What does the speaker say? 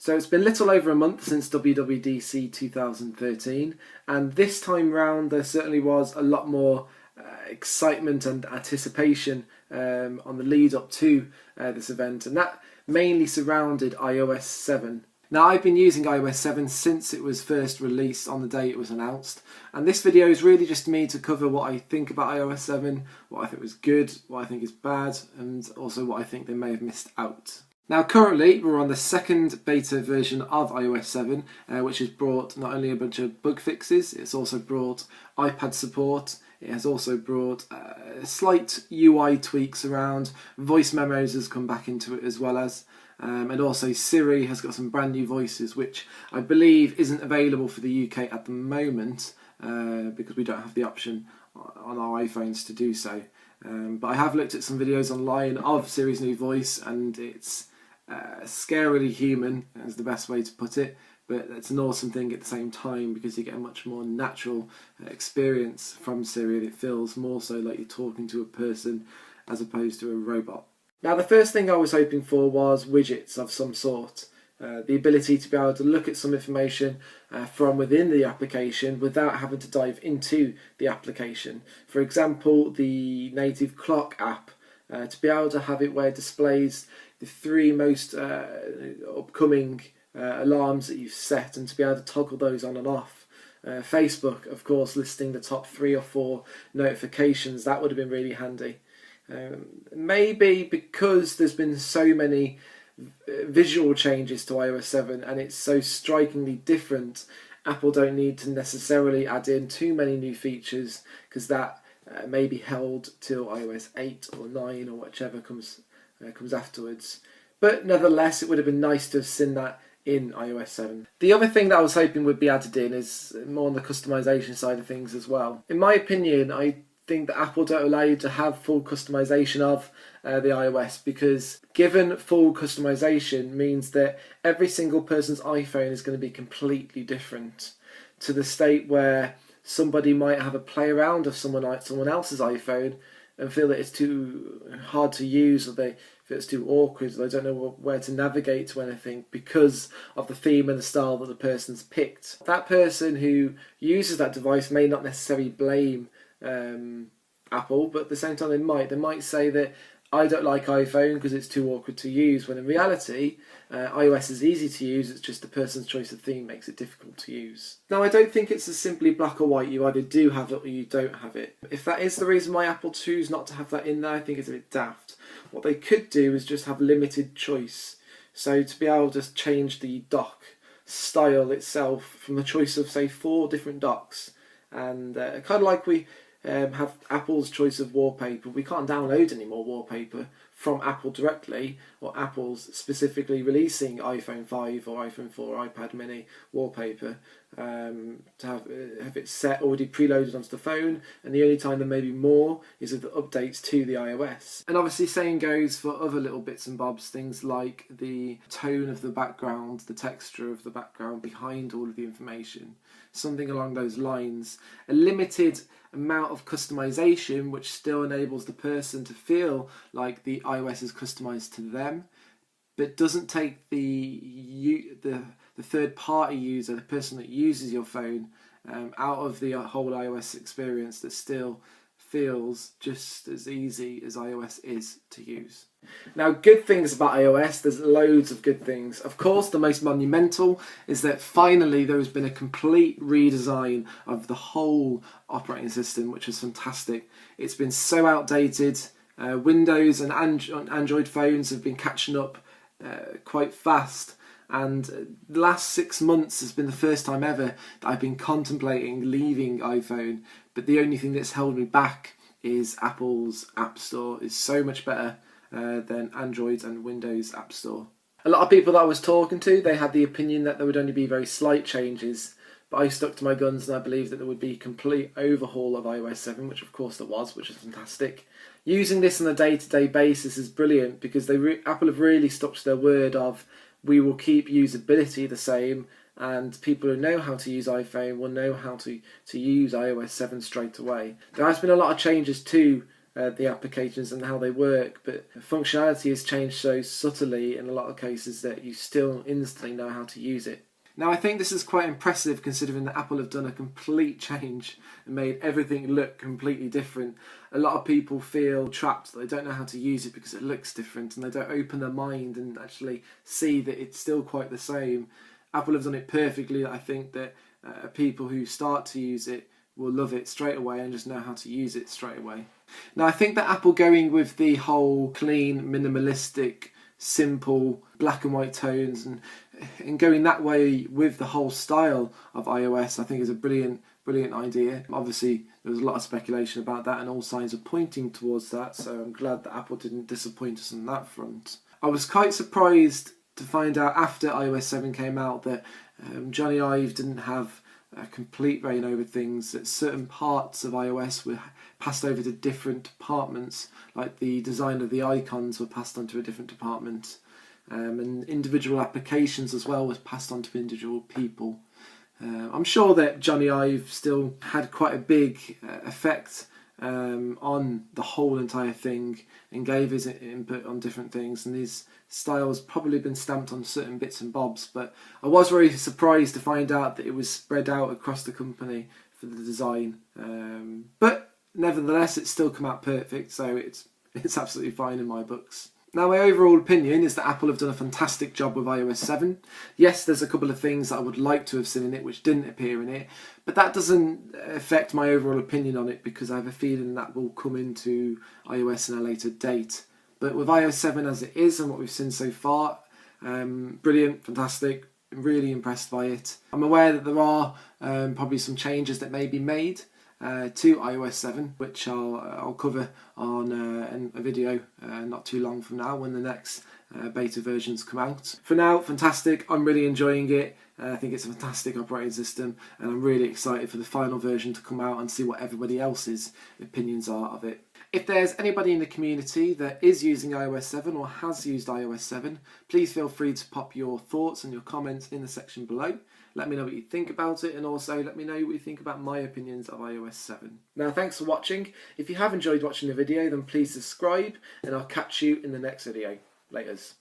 So it's been little over a month since WWDC 2013, and this time round there certainly was a lot more excitement and anticipation on the lead up to this event, and that mainly surrounded iOS 7. Now, I've been using iOS 7 since it was first released on the day it was announced, and this video is really just me to cover what I think about iOS 7, what I think was good, what I think is bad, and also what I think they may have missed out. Now, currently we're on the second beta version of iOS 7, which has brought not only a bunch of bug fixes, it's also brought iPad support. It has also brought slight UI tweaks around. Voice memos has come back into it as well as. And also Siri has got some brand new voices, which I believe isn't available for the UK at the moment because we don't have the option on our iPhones to do so. But I have looked at some videos online of Siri's new voice, and it's scarily human, is the best way to put it. But it's an awesome thing at the same time because you get a much more natural experience from Siri, and it feels more so like you're talking to a person as opposed to a robot. Now, the first thing I was hoping for was widgets of some sort. The ability to be able to look at some information from within the application without having to dive into the application. For example, the native clock app, to be able to have it where it displays the three most upcoming alarms that you've set, and to be able to toggle those on and off. Facebook, of course, listing the top 3 or 4 notifications, that would have been really handy. Maybe because there's been so many visual changes to iOS 7 and it's so strikingly different, Apple don't need to necessarily add in too many new features, because that may be held till iOS 8 or 9 or whichever comes afterwards. But nevertheless, it would have been nice to have seen that in iOS 7. The other thing that I was hoping would be added in is more on the customization side of things as well. In my opinion, I think that Apple don't allow you to have full customization of the iOS, because given full customization means that every single person's iPhone is going to be completely different, to the state where somebody might have a play around of someone else's iPhone and feel that it's too hard to use, or they feel it's too awkward, or they don't know where to navigate to anything because of the theme and the style that the person's picked. That person who uses that device may not necessarily blame Apple, but at the same time they might say that I don't like iPhone because it's too awkward to use, when in reality iOS is easy to use, it's just the person's choice of theme makes it difficult to use. Now, I don't think it's as simply black or white, you either do have it or you don't have it. If that is the reason why Apple choose not to have that in there, I think it's a bit daft. What they could do is just have limited choice, so to be able to change the dock style itself from the choice of say 4 different docks, and kind of like we have Apple's choice of wallpaper. We can't download any more wallpaper from Apple directly, or Apple's specifically releasing iPhone 5 or iPhone 4 or iPad mini wallpaper to have it set already preloaded onto the phone, and the only time there may be more is with the updates to the iOS. And obviously same goes for other little bits and bobs, things like the tone of the background, the texture of the background behind all of the information, something along those lines. A limited amount of customization which still enables the person to feel like the iOS is customized to them, but doesn't take the third-party user, the person that uses your phone, out of the whole iOS experience, that still feels just as easy as iOS is to use. Now, good things about iOS, there's loads of good things. Of course, the most monumental is that finally there has been a complete redesign of the whole operating system, which is fantastic. It's been so outdated. Windows and Android phones have been catching up quite fast, and the last 6 months has been the first time ever that I've been contemplating leaving iPhone, but the only thing that's held me back is Apple's App Store is so much better than Android and Windows App Store. A lot of people that I was talking to, they had the opinion that there would only be very slight changes, but I stuck to my guns and I believe that there would be a complete overhaul of iOS 7, which of course there was, which is fantastic. Using this on a day-to-day basis is brilliant, because Apple have really stuck to their word of, we will keep usability the same, and people who know how to use iPhone will know how to use iOS 7 straight away. There has been a lot of changes to the applications and how they work, but functionality has changed so subtly in a lot of cases that you still instantly know how to use it. Now I think this is quite impressive considering that Apple have done a complete change and made everything look completely different. A lot of people feel trapped that they don't know how to use it because it looks different and they don't open their mind and actually see that it's still quite the same. Apple have done it perfectly. I think that people who start to use it will love it straight away and just know how to use it straight away. Now I think that Apple going with the whole clean, minimalistic, simple black and white tones and going that way with the whole style of iOS I think is a brilliant idea. Obviously there was a lot of speculation about that and all signs are pointing towards that, so I'm glad that Apple didn't disappoint us on that front. I was quite surprised to find out after iOS 7 came out that Johnny Ive didn't have a complete reign over things, that certain parts of iOS were passed over to different departments, like the design of the icons were passed on to a different department, and individual applications as well was passed on to individual people. I'm sure that Johnny Ive still had quite a big effect on the whole entire thing and gave his input on different things, and his style's probably been stamped on certain bits and bobs, but I was very surprised to find out that it was spread out across the company for the design, but nevertheless it's still come out perfect, so it's absolutely fine in my books. Now my overall opinion is that Apple have done a fantastic job with iOS 7. Yes, there's a couple of things that I would like to have seen in it which didn't appear in it, but that doesn't affect my overall opinion on it because I have a feeling that will come into iOS in a later date. But with iOS 7 as it is and what we've seen so far, brilliant, fantastic, really impressed by it. I'm aware that there are probably some changes that may be made to iOS 7, which I'll cover on a video not too long from now when the next beta versions come out. For now, fantastic, I'm really enjoying it. I think it's a fantastic operating system and I'm really excited for the final version to come out and see what everybody else's opinions are of it. If there's anybody in the community that is using iOS 7 or has used iOS 7, please feel free to pop your thoughts and your comments in the section below. Let me know what you think about it and also let me know what you think about my opinions of iOS 7. Now thanks for watching. If you have enjoyed watching the video then please subscribe and I'll catch you in the next video. Laters.